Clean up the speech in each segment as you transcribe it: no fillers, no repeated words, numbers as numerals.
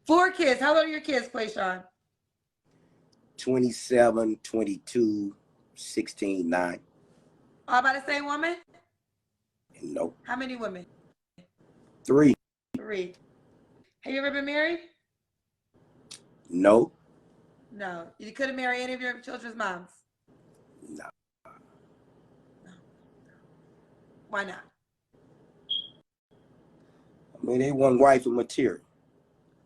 4 kids. How old are your kids, Quayshawn? 27, 22, 16, 9. All by the same woman? No. How many women? 3. 3. Have you ever been married? No. No. You couldn't marry any of your children's moms? No. Why not? I mean, they want wifey material.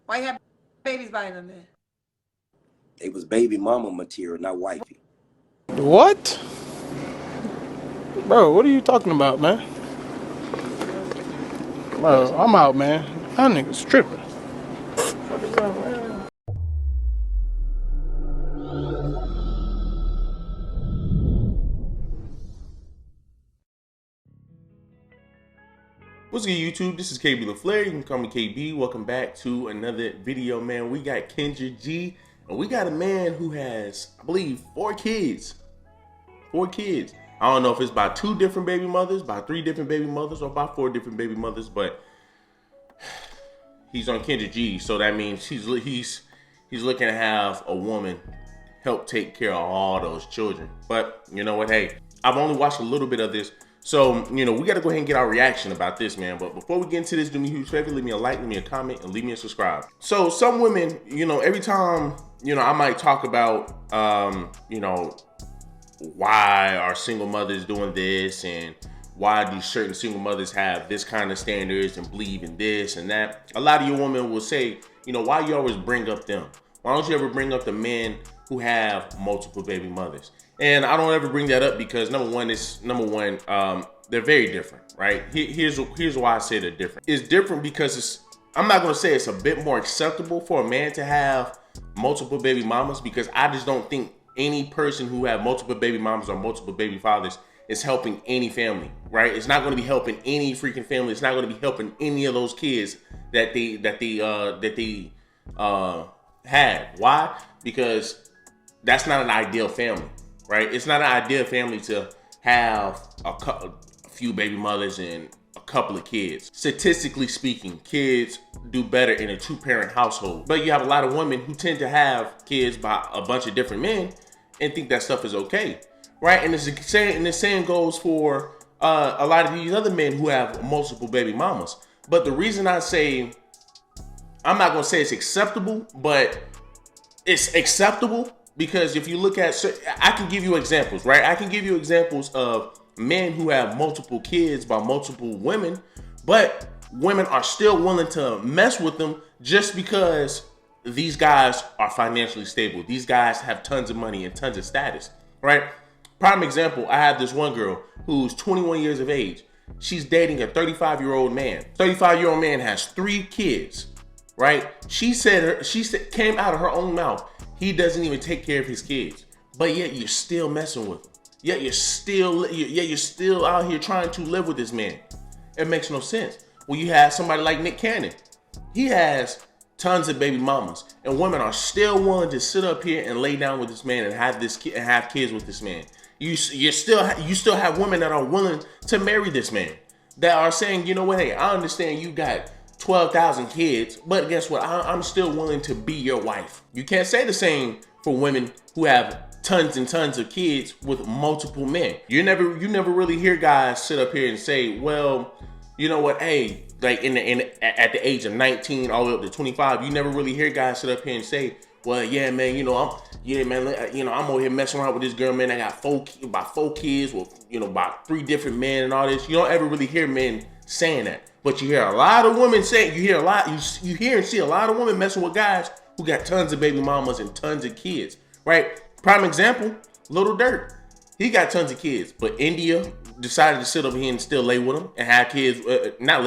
Why you have babies by them then? They was baby mama material, not wifey. What? Bro, what are you talking about, man? Bro, I'm out, man. That nigga's tripping. What is up, man? What's good, YouTube? This is KB LaFleur. You can call me KB. Welcome back to another video, man. We got Kendra G, and we got a man who has, I believe, 4 kids. 4 kids. I don't know if it's by 2 different baby mothers, by 3 different baby mothers, or by 4 different baby mothers, but he's on Kendra G, so that means he's looking to have a woman help take care of all those children. But you know what? Hey, I've only watched a little bit of this. So, you know, we got to go ahead and get our reaction about this, man. But before we get into this, do me a huge favor, leave me a like, leave me a comment, and leave me a subscribe. So some women, you know, every time, you know, I might talk about, you know, why are single mothers doing this and why do certain single mothers have this kind of standards and believe in this and that. A lot of you women will say, you know, why you always bring up them? Why don't you ever bring up the men who have multiple baby mothers? And I don't ever bring that up because number one, they're very different, right? Here's why I say they're different. It's different because I'm not gonna say it's a bit more acceptable for a man to have multiple baby mamas, because I just don't think any person who have multiple baby mamas or multiple baby fathers is helping any family, right? It's not gonna be helping any freaking family. It's not gonna be helping any of those kids that they had. Why? Because that's not an ideal family. Right? It's not an ideal family to have a few baby mothers and a couple of kids. Statistically speaking, kids do better in a 2-parent household. But you have a lot of women who tend to have kids by a bunch of different men and think that stuff is okay. Right? And the same goes for a lot of these other men who have multiple baby mamas. But the reason I say, I'm not going to say it's acceptable, but it's acceptable. Because if you look at, I can give you examples, right? I can give you examples of men who have multiple kids by multiple women, but women are still willing to mess with them just because these guys are financially stable. These guys have tons of money and tons of status, right? Prime example, I have this one girl who's 21 years of age. She's dating a 35-year-old man. 35-year-old man has 3 kids, right? She said came out of her own mouth, he doesn't even take care of his kids, but yet you're still messing with him. Yet you're still out here trying to live with this man. It makes no sense. Well, you have somebody like Nick Cannon. He has tons of baby mamas, and women are still willing to sit up here and lay down with this man and have kids with this man. You still have women that are willing to marry this man, that are saying, you know what, hey, I understand you got 12,000 kids, but guess what? I'm still willing to be your wife. You can't say the same for women who have tons and tons of kids with multiple men. You never really hear guys sit up here and say, well, you know what? Hey, like at the age of 19 all the way up to 25, you never really hear guys sit up here and say, well, yeah, man, I'm over here messing around with this girl, man. I got 4 kids with, by 3 different men and all this. You don't ever really hear men saying that. But you hear a lot of women saying, you hear and see a lot of women messing with guys who got tons of baby mamas and tons of kids, right? Prime example, Lil Durk. He got tons of kids, but India decided to sit over here and still lay with him and have kids, not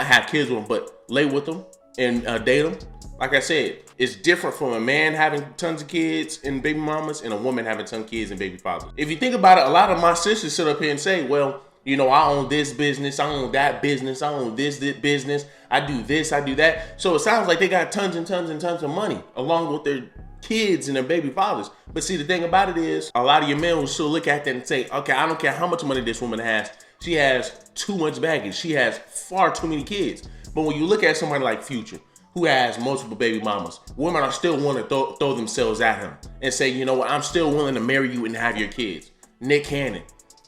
have kids with him, but lay with them and date them. Like I said, it's different from a man having tons of kids and baby mamas and a woman having tons of kids and baby fathers. If you think about it, a lot of my sisters sit up here and say, well, I own this business, I own that business, I own this business, I do this, I do that. So it sounds like they got tons and tons and tons of money along with their kids and their baby fathers. But see, the thing about it is, a lot of your men will still look at that and say, okay, I don't care how much money this woman has. She has too much baggage. She has far too many kids. But when you look at somebody like Future, who has multiple baby mamas. Women are still willing to throw themselves at him and say, you know what, I'm still willing to marry you and have your kids. Nick Cannon,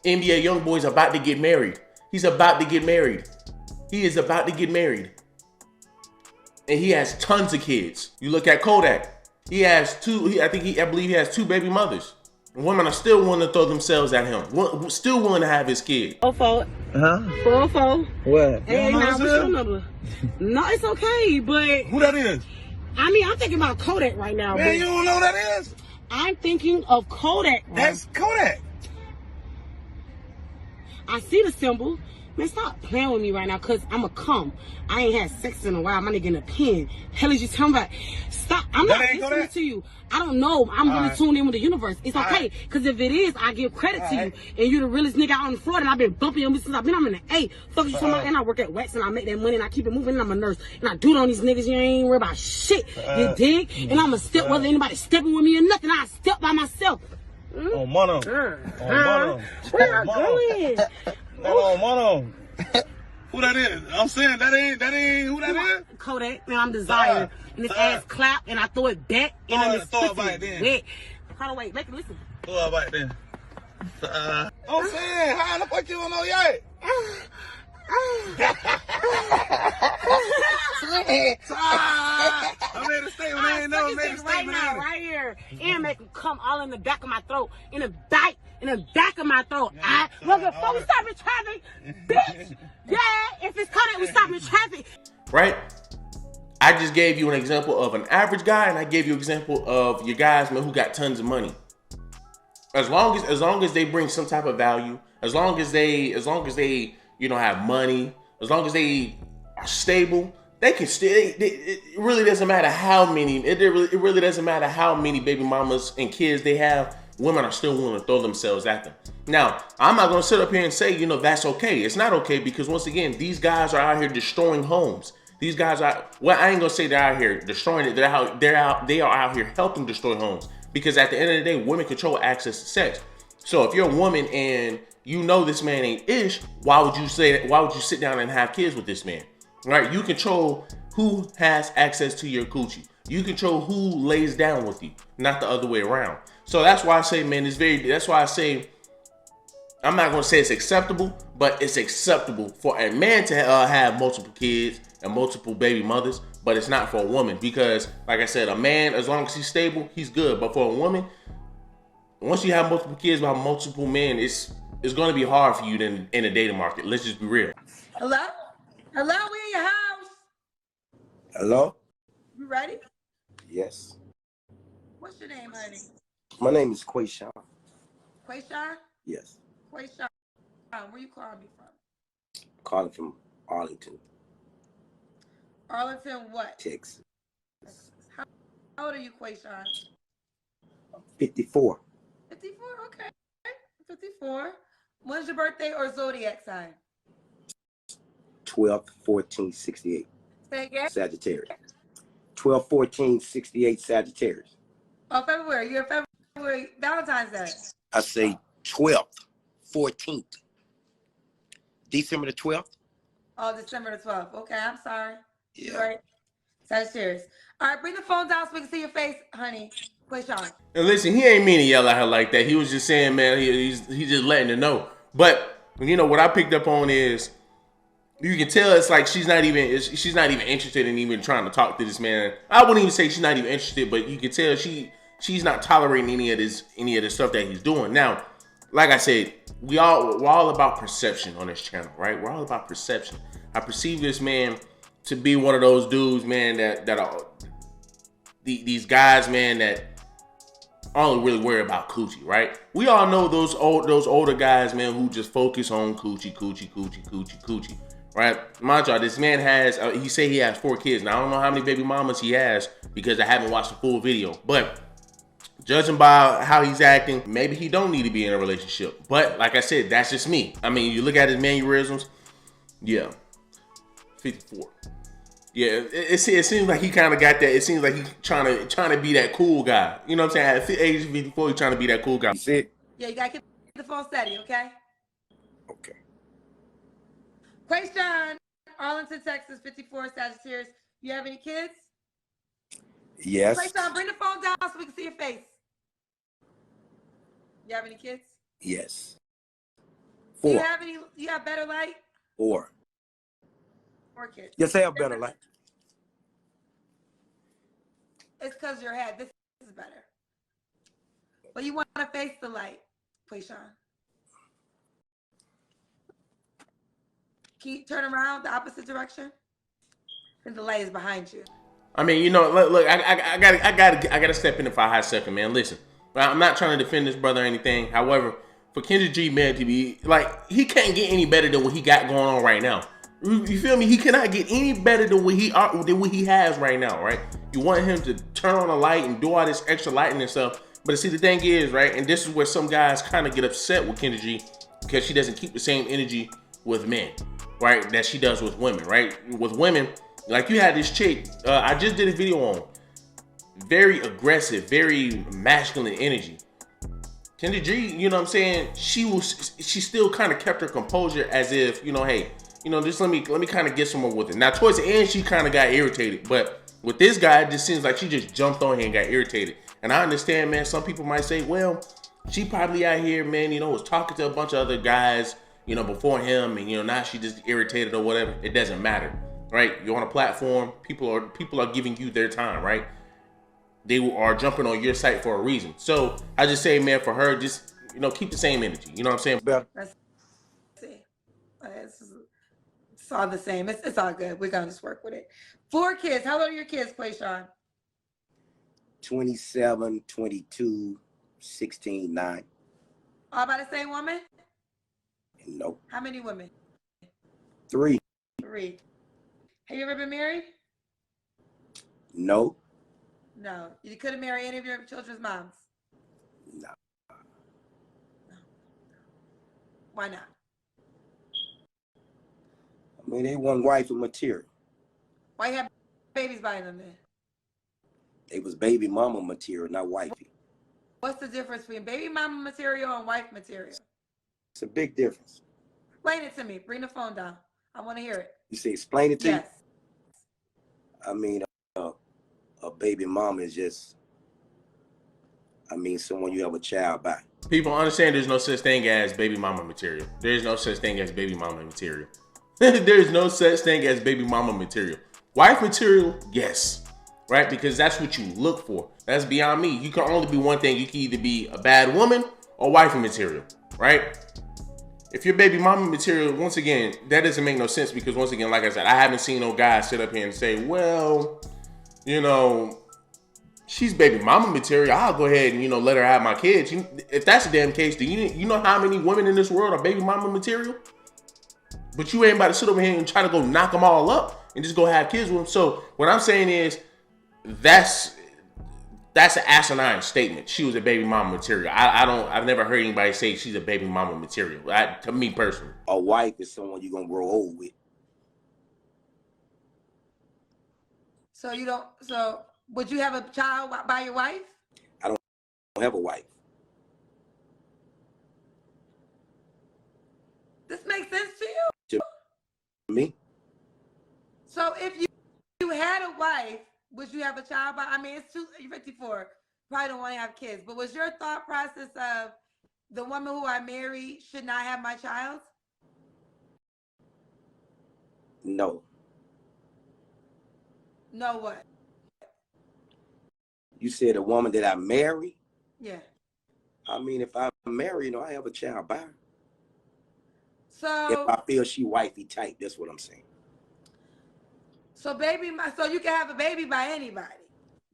NBA YoungBoy's about to get married. He's about to get married. He is about to get married. And he has tons of kids. You look at Kodak. He has two, I believe he has 2 baby mothers. And women are still willing to throw themselves at him. Still willing to have his kid. 44. Huh? 44. What? Hey, now what's your number? No, it's okay, but Who that is? I mean, I'm thinking about Kodak right now. Man, but you don't know who that is? I'm thinking of Kodak. Right? That's Kodak. I see the symbol. Man, stop playing with me right now, cause I'ma come. I ain't had sex in a while. My nigga in a pen. Hell is you talking about? Stop. I'm That not ain't listening Kodak? to you. I don't know. I'm really right. tuned in with the universe. It's okay, right. cause if it is, I give credit to right. you. And you're the realest nigga out in Florida. And I've been bumping you since I'm in the A. Fuck you talking about? And I work at Wax and I make that money and I keep it moving. And I'm a nurse and I do it on these niggas. You ain't worry about shit. You dig? And I'ma step whether anybody stepping with me or nothing. I step by myself. Oh, mono. Oh, mono. Where you Oh, mono. going? Oh, mono. Who that is? I'm saying that ain't who that is? Kodak, man, I'm desired. And this ass clap and I throw it back and I'm just Throw it back then. wet. Hold on, wait, make it listen. Who up right then? I'm saying, how the fuck you don't know yet? I made a statement. I ain't never made a right statement. now, right here. And make them come all in the back of my throat. In the back of my throat. Look, before we stop in traffic, bitch. Yeah, if it's Kodak, we stop in traffic. Right? I just gave you an example of an average guy, and I gave you an example of your guys, man, who got tons of money. As long as they bring some type of value, as long as they, you know, have money, as long as they are stable, they can still. It really doesn't matter how many. It really doesn't matter how many baby mamas and kids they have. Women are still willing to throw themselves at them. Now, I'm not gonna sit up here and say, you know, that's okay. It's not okay because once again, these guys are out here destroying homes. These guys are. Well, I ain't gonna say they're out here destroying it. They are out here helping destroy homes. Because at the end of the day, women control access to sex. So if you're a woman and you know this man ain't ish, why would you say that? Why would you sit down and have kids with this man? Right? You control who has access to your coochie. You control who lays down with you, not the other way around. So that's why I say, man, that's why I say, I'm not gonna say it's acceptable, but it's acceptable for a man to have multiple kids and multiple baby mothers, but it's not for a woman because, like I said, a man, as long as he's stable, he's good. But for a woman, once you have multiple kids by multiple men, it's going to be hard for you in the dating market. Let's just be real. Hello? Hello, we in your house. Hello? You ready? Yes. What's your name, honey? My name is Quayshawn. Quayshawn? Yes. Quayshawn. Where you calling me from? Calling from Arlington, Arlington what? Texas. How old are you, Quayshawn? 54. 54, okay. 54. When's your birthday or zodiac sign? 12/14/68. Say again? Sagittarius. 12/14/68 Sagittarius. Oh, February. You're February. Valentine's Day. I say 12th, 14th. December the 12th? Oh, December the 12th. Okay, I'm sorry. Yeah. You're right. Sagittarius. All right, bring the phone down so we can see your face, honey. Quayshawn. And listen, he ain't mean to yell at her like that. He was just saying, man, he's just letting her know. But you know what I picked up on is you can tell it's like she's not even interested in even trying to talk to this man. I wouldn't even say she's not even interested, but you can tell she's not tolerating any of the stuff that he's doing. Now, like I said, we're all about perception on this channel, right? We're all about perception. I perceive this man to be one of those dudes, man, that are these guys, man, that only really worry about coochie, right? We all know those older guys, man, who just focus on coochie, right? Mind y'all, this man has, he say he has 4 kids. Now, I don't know how many baby mamas he has because I haven't watched the full video, but judging by how he's acting, maybe he don't need to be in a relationship. But like I said, that's just me. I mean, you look at his mannerisms, yeah, 54. Yeah, it seems like he kind of got that. It seems like he's trying to be that cool guy. You know what I'm saying? At age 54, he's trying to be that cool guy. You see it? Yeah, you gotta keep the phone steady, okay? Okay. Quayshawn, Arlington, Texas, 54, Sagittarius. You have any kids? Yes. Quayshawn, bring the phone down so we can see your face. You have any kids? Yes. Do you 4. have any? You have better light? 4. 4 kids. Yes, I have better light. It's because your head. This is better. But you want to face the light, Quayshawn. Can you turn around the opposite direction? And the light is behind you. I mean, you know, look, I gotta step in for a hot second, man. Listen, I'm not trying to defend this brother or anything. However, for Kendrick G, man, to be like, he can't get any better than what he got going on right now. You feel me? He cannot get any better than what he has right now, right? You want him to turn on a light and do all this extra lighting and stuff. But see, the thing is, right, and this is where some guys kind of get upset with Kendrick G, because she doesn't keep the same energy with men, right, that she does with women, right? With women, like you had this chick, I just did a video on, very aggressive, very masculine energy. Kendrick G, you know what I'm saying? She still kind of kept her composure as if, you know, hey, you know, just let me kind of get somewhere with it. Now, towards the end, she kind of got irritated, but with this guy, it just seems like she just jumped on him and got irritated. And I understand, man, some people might say, well, she probably out here, man, you know, was talking to a bunch of other guys, you know, before him, and, you know, now she just irritated or whatever. It doesn't matter, right? You're on a platform. People are giving you their time, right? They are jumping on your site for a reason. So I just say, man, for her, just, you know, keep the same energy. You know what I'm saying? Better. Let's see. It's all the same. It's all good. We're going to just work with it. 4 kids. How old are your kids, Quayshawn? 27, 22, 16, 9. All by the same woman? No. How many women? 3. 3. Have you ever been married? No. No. You couldn't marry any of your children's moms? No. Why not? I mean, they want wife material. Why you have babies by them then? They was baby mama material, not wifey. What's the difference between baby mama material and wife material? It's a big difference. Explain it to me. Bring the phone down. I want to hear it. You say explain it to Yes. you? I mean, a baby mama is just, I mean, someone you have a child by. People understand there's no such thing as baby mama material. There's no such thing as baby mama material. There's no such thing as baby mama material. Wife material, yes. Right? Because that's what you look for. That's beyond me. You can only be one thing. You can either be a bad woman or wifey material. Right? If you're baby mama material, once again, that doesn't make no sense because, once again, like I said, I haven't seen no guy sit up here and say, well, you know, she's baby mama material. I'll go ahead and, you know, let her have my kids. If that's the damn case, then you know how many women in this world are baby mama material? But you ain't about to sit over here and try to go knock them all up and just go have kids with them. So what I'm saying is that's an asinine statement. She was a baby mama material. I've never heard anybody say she's a baby mama material. To me personally. A wife is someone you're gonna grow old with. So would you have a child by your wife? I don't have a wife. This makes sense to you? To me? So if you had a wife, would you have a child by? I mean, you're 54. Probably don't want to have kids. But was your thought process of the woman who I marry should not have my child? No. No what? You said a woman that I marry? Yeah. I mean, if I marry, you know, I have a child by her. So If I feel she wifey type, that's what I'm saying. so you can have a baby by anybody.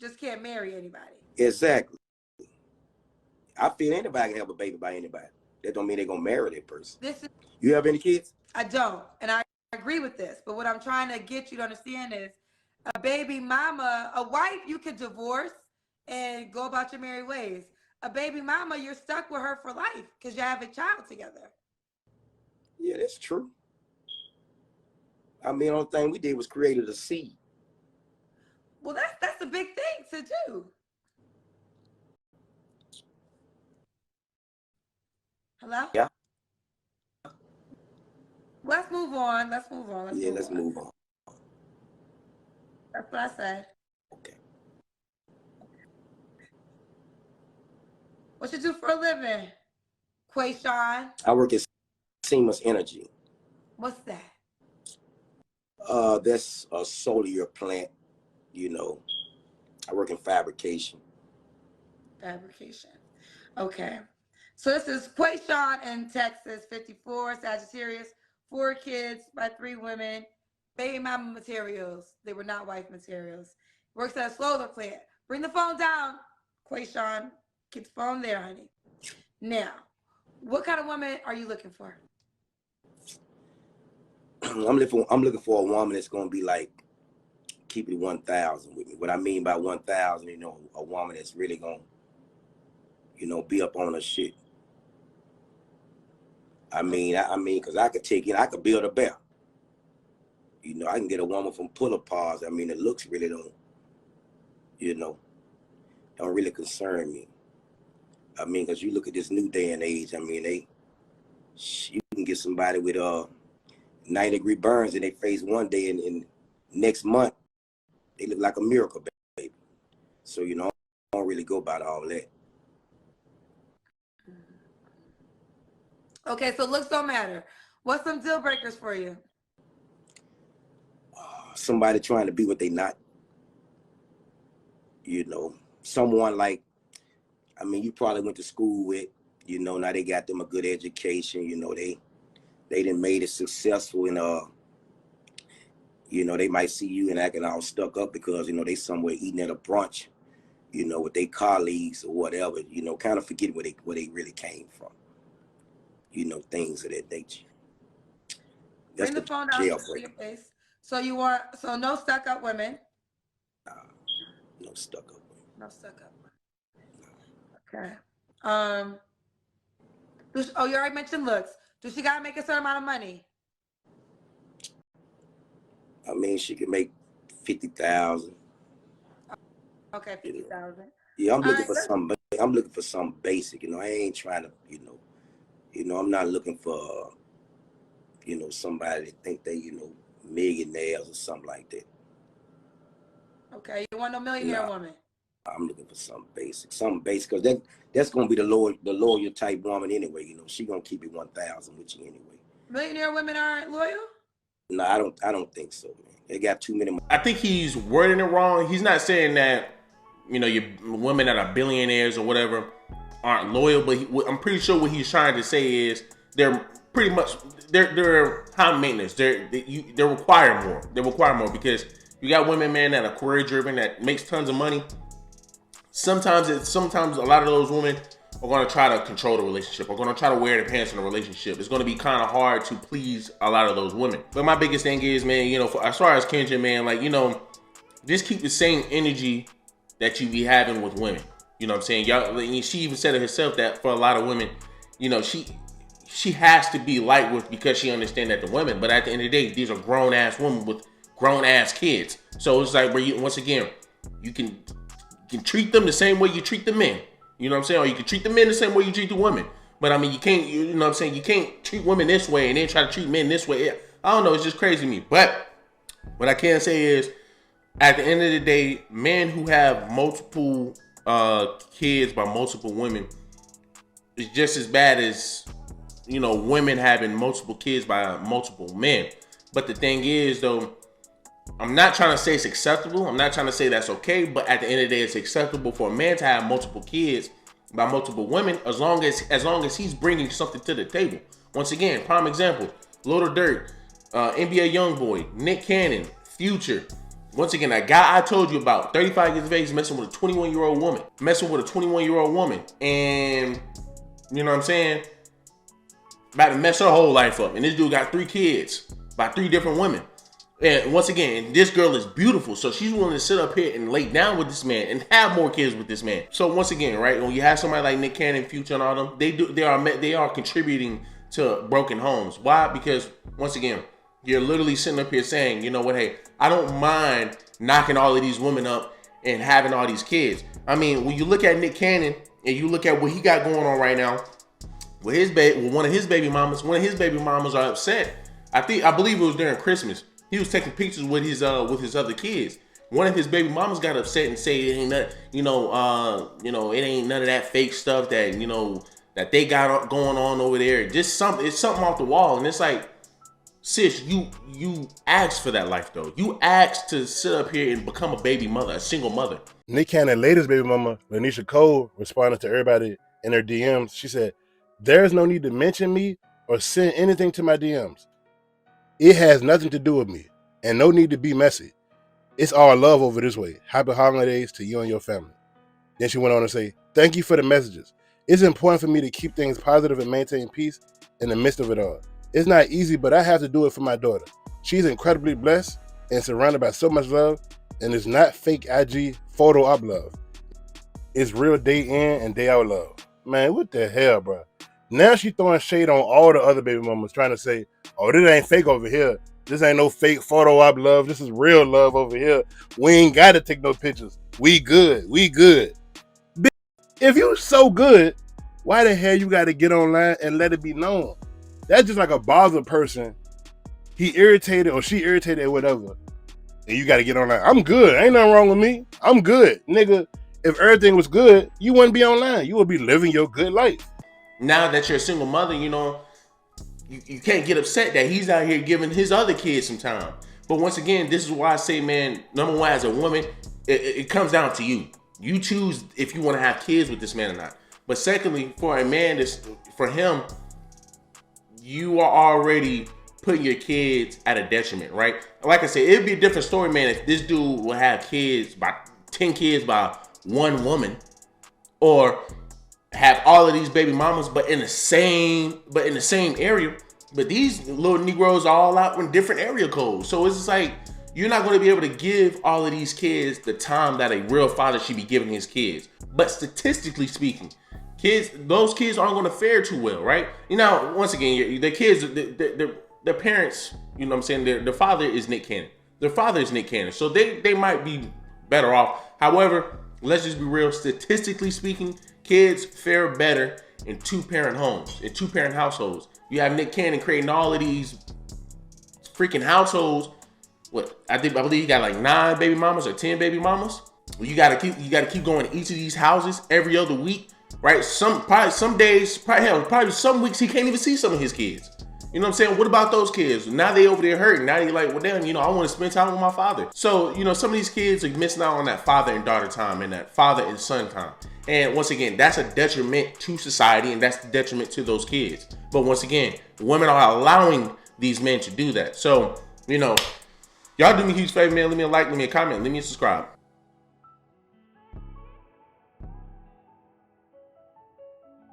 Just can't marry anybody. Exactly. I feel anybody can have a baby by anybody. That don't mean they're gonna marry that person. You have any kids? I don't, and I agree with this. But what I'm trying to get you to understand is a baby mama, a wife you could divorce and go about your merry ways. A baby mama, you're stuck with her for life because you have a child together. Yeah, that's true. I mean, the only thing we did was created a seed. Well, that's a big thing to do. Hello? Yeah. Let's move on. Let's Let's move on. That's what I said. Okay. What you do for a living? Quayshawn. I work at Siemens Energy. What's that? That's a solar plant, you know. I work in fabrication. Fabrication. Okay. So this is Quayshawn in Texas, 54, Sagittarius, 4 kids by 3 women, baby mama materials. They were not wife materials. Works at a solar plant. Bring the phone down, Quayshawn. Get the phone there, honey. Now, what kind of woman are you looking for? I'm looking for a woman that's gonna be like, keep it 1,000 with me. What I mean by 1,000, you know, a woman that's really gonna, you know, be up on her shit. I mean, cause I could take it, I could build a bear. You know, I can get a woman from pull apart. I mean, the looks really don't, you know, don't really concern me. I mean, cause you look at this new day and age. I mean, you can get somebody with 90-degree burns in their face one day, and next month they look like a miracle baby. So you know, I don't really go about all that. Okay, so looks don't matter. What's some deal breakers for you? Somebody trying to be what they not. You know, someone like, I mean, you probably went to school with, you know, now they got them a good education, you know, they done made it successful, and you know, they might see you and acting all stuck up because, you know, they somewhere eating at a brunch, you know, with their colleagues or whatever, you know, kind of forget where they really came from. You know, things of that nature. That's Bring the phone down to your face. So no stuck up women. No stuck up women. No stuck up women. Okay. You already mentioned looks. Does she gotta make a certain amount of money? I mean, she can make 50,000. Okay, 50,000. Yeah, I'm looking for something. I'm looking for something basic. You know, I ain't trying to, you know, I'm not looking for, you know, somebody that think they, you know, millionaires or something like that. Okay, you want no millionaire woman? I'm looking for something basic, because that's gonna be the loyal type woman anyway. You know, she gonna keep it 1,000 with you anyway. Millionaire women aren't loyal? No, I don't think so, man. They got too many. I think he's wording it wrong. He's not saying that, you know, your women that are billionaires or whatever aren't loyal, but I'm pretty sure what he's trying to say is they're pretty much they're high maintenance. They require more. They require more because you got women, man, that are career driven, that makes tons of money. Sometimes a lot of those women are going to try to control the relationship, are going to try to wear the pants in the relationship. It's going to be kind of hard to please a lot of those women. But my biggest thing is, man, you know, as far as Kendra, man, like, you know, just keep the same energy that you be having with women. You know what I'm saying? Y'all, she even said it herself that for a lot of women, you know, she has to be light with because she understands that the women. But at the end of the day, these are grown ass women with grown ass kids. So it's like where you, once again, you can treat them the same way you treat the men. You know what I'm saying? Or you can treat the men the same way you treat the women. But I mean, you can't, you know what I'm saying? You can't treat women this way and then try to treat men this way. I don't know. It's just crazy to me. But what I can say is, at the end of the day, men who have multiple kids by multiple women is just as bad as, you know, women having multiple kids by multiple men. But the thing is, though, I'm not trying to say it's acceptable. I'm not trying to say that's okay. But at the end of the day, it's acceptable for a man to have multiple kids by multiple women as long as he's bringing something to the table. Once again, prime example: Lil Durk, NBA YoungBoy, Nick Cannon, Future. Once again, that guy I told you about, 35 years of age, messing with a 21-year-old woman. And, you know what I'm saying? About to mess her whole life up. And this dude got 3 kids by 3 different women. And once again, this girl is beautiful. So she's willing to sit up here and lay down with this man and have more kids with this man. So once again, right, when you have somebody like Nick Cannon, Future, and all them, they are contributing to broken homes. Why? Because once again, you're literally sitting up here saying, you know what, hey, I don't mind knocking all of these women up and having all these kids. I mean, when you look at Nick Cannon and you look at what he got going on right now with one of his baby mamas are upset. I believe it was during Christmas. He was taking pictures with his other kids. one of his baby mamas got upset and say it ain't that, it ain't none of that fake stuff that, that they got going on over there. It's something off the wall. And it's like, sis, you asked for that life though. You asked to sit up here and become a baby mother, a single mother. Nick Cannon's latest baby mama, Lanisha Cole, responded to everybody in her DMs. She said, "There is no need to mention me or send anything to my DMs. It has nothing to do with me and no need to be messy. It's all love over this way. Happy holidays to you and your family." Then she went on to say, "Thank you for the messages. It's important for me to keep things positive and maintain peace in the midst of it all. It's not easy, but I have to do it for my daughter. She's incredibly blessed and surrounded by so much love, and it's not fake IG photo op love. It's real day in and day out love." Man, what the hell, bro? Now she throwing shade on all the other baby mamas, trying to say, "Oh, this ain't fake over here. This ain't no fake photo op love. This is real love over here. We ain't got to take no pictures. We good. We good." Bitch, if you so good, why the hell you got to get online and let it be known? That's just like a bothered person. He irritated or she irritated or whatever. And you got to get online. I'm good. Ain't nothing wrong with me. I'm good. Nigga, if everything was good, you wouldn't be online. You would be living your good life. Now that you're a single mother, you can't get upset that he's out here giving his other kids some time. But once again, this is why I say, man, number one, as a woman, it comes down to you. You choose if you want to have kids with this man or not. But secondly, for a man, for him, you are already putting your kids at a detriment, right? Like I said, it'd be a different story, man, if this dude will have 10 kids by one woman, or have all of these baby mamas, but in the same area. But these little Negroes are all out in different area codes. So it's just like, you're not going to be able to give all of these kids the time that a real father should be giving his kids. But statistically speaking, those kids aren't going to fare too well, right? Once again, the kids, their parents, you know what I'm saying? Their father is Nick Cannon. Their father is Nick Cannon. So they might be better off. However, let's just be real. Statistically speaking, kids fare better in two-parent homes, in two-parent households. You have Nick Cannon creating all of these freaking households. I believe he got like 9 baby mamas or 10 baby mamas. You gotta keep going to each of these houses every other week, right? Probably some weeks he can't even see some of his kids. You know what I'm saying? What about those kids? Now they over there hurting. Now they like, well, damn, I want to spend time with my father. So, some of these kids are missing out on that father and daughter time and that father and son time. And once again, that's a detriment to society, and that's the detriment to those kids. But once again, women are allowing these men to do that. So, y'all do me a huge favor, man. Leave me a like, leave me a comment, leave me a subscribe.